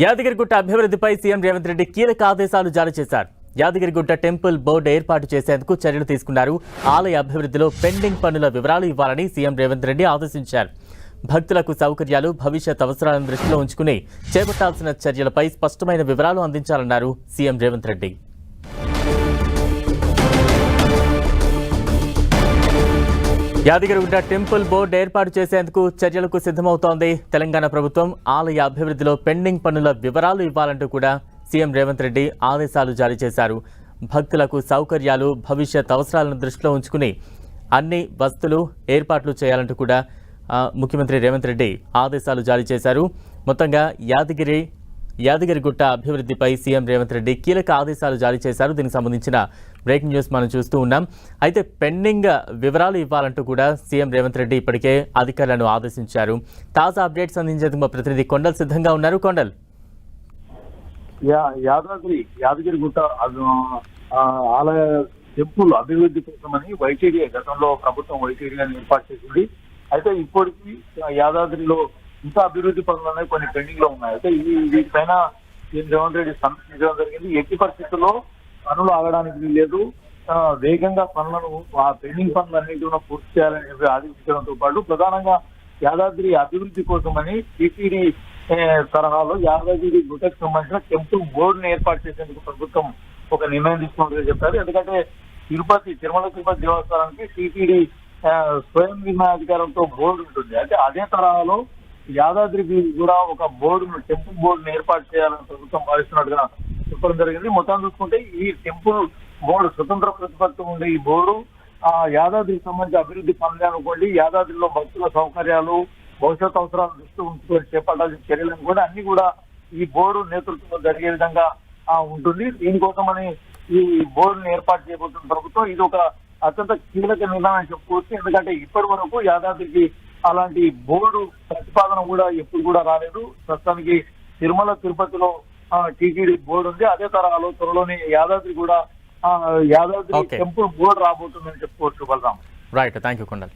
యాదగిరిగుట్ట అభివృద్ధిపై సీఎం రేవంత్ రెడ్డి కీలక ఆదేశాలు జారీ చేశారు. యాదగిరిగుట్ట టెంపుల్ బోర్డు ఏర్పాటు చేసేందుకు చర్యలు తీసుకున్నారు. ఆలయ అభివృద్ధిలో పెండింగ్ పనుల వివరాలు ఇవ్వాలని సీఎం రేవంత్ రెడ్డి ఆదేశించారు. భక్తులకు సౌకర్యాలు, భవిష్యత్ అవసరాలను దృష్టిలో ఉంచుకుని చేపట్టాల్సిన చర్యలపై స్పష్టమైన వివరాలు అందించాలన్నారు CM Revanth Reddy. Yadagirigutta temple board ఏర్పాటు చేసేందుకు చర్యలకు సిద్ధమవుతోంది తెలంగాణ ప్రభుత్వం. ఆలయ అభివృద్ధిలో పెండింగ్ పనుల వివరాలు ఇవ్వాలంటూ కూడా సీఎం రేవంత్ రెడ్డి ఆదేశాలు జారీ చేశారు. భక్తులకు సౌకర్యాలు, భవిష్యత్ అవసరాలను దృష్టిలో ఉంచుకుని అన్ని వసతులు ఏర్పాట్లు చేయాలంటూ కూడా ముఖ్యమంత్రి రేవంత్ రెడ్డి ఆదేశాలు జారీ చేశారు. మొత్తంగా యాదగిరిగుట్ట అభివృద్ధిపై సీఎం రేవంత్ రెడ్డి కీలక ఆదేశాలు జారీ చేశారు. దీనికి సంబంధించిన బ్రేకింగ్ న్యూస్ మనం చూస్తూ ఉన్నాం. అయితే పెండింగ్ వివరాలు ఇవ్వాలంటూ కూడా సీఎం రేవంత్ రెడ్డి ఇప్పటికే అధికారులను ఆదేశించారు. తాజా అప్డేట్స్ అందించేందుకు మా ప్రతినిధి కొండల్ సిద్ధంగా ఉన్నారు. కొండల్, యాదగిరిగుట్ట ఆలయ టెంపుల్ అభివృద్ధి కోసమని వైటీడీ గతంలో ప్రభుత్వం వైటీడీని ఏర్పాటు చేసింది. అయితే ఇప్పటికీ యాదాద్రిలో ఇంకా అభివృద్ధి పనులు కొన్ని పెండింగ్ లో ఉన్నాయి. అయితే వీటిపైన రేవంత్ రెడ్డి సమీక్షించడం జరిగింది. ఎట్టి పరిస్థితుల్లో పనులు ఆగడానికి లేదు, వేగంగా పనులను ఆ పెండింగ్ పనులన్నింటి కూడా పూర్తి చేయాలని చెప్పి ఆదేశించడంతో పాటు ప్రధానంగా యాదాద్రి అభివృద్ధి కోసమని టీటీడీ తరహాలో యాదాద్రి గుట్టకు సంబంధించిన టెంపుల్ బోర్డును ఏర్పాటు చేసేందుకు ప్రభుత్వం ఒక నిర్ణయం తీసుకున్నట్టుగా చెప్పారు. ఎందుకంటే తిరుమల తిరుపతి దేవస్థానానికి టీటీడీ స్వయం నిర్ణయాధికారంతో బోర్డు ఉంటుంది. అయితే అదే తరహాలో యాదాద్రికి కూడా ఒక బోర్డును, టెంపుల్ బోర్డును ఏర్పాటు చేయాలని ప్రభుత్వం భావిస్తున్నట్టుగా చెప్పడం జరిగింది. మొత్తం చూసుకుంటే ఈ టెంపుల్ బోర్డు స్వతంత్ర ప్రతిపత్తి ఉండే ఈ బోర్డు యాదాద్రికి సంబంధించి అభివృద్ధి పనులు అనుకోండి, యాదాద్రిలో భక్తుల సౌకర్యాలు, భవిష్యత్ అవసరాలు దృష్టి ఉంచుకొని చేపట్టాల్సిన చర్యలను కూడా అన్ని కూడా ఈ బోర్డు నేతృత్వంలో జరిగే విధంగా ఉంటుంది. దీనికోసమని ఈ బోర్డును ఏర్పాటు చేయబోతున్న ప్రభుత్వం ఇది ఒక అత్యంత కీలక నిర్ణయం చెప్పుకోవచ్చు. ఎందుకంటే ఇప్పటి వరకు యాదాద్రికి అలాంటి బోర్డు ప్రతిపాదన కూడా ఎప్పుడు కూడా రాలేదు. ప్రస్తుతానికి తిరుమల తిరుపతిలో టీటీడీ బోర్డు ఉంది. అదే తరహాలో త్వరలోనే యాదాద్రి కూడా యాదాద్రి టెంపుల్ బోర్డు రాబోతుందని చెప్పుకోవచ్చు. Balaram. Right, thank you Kondal.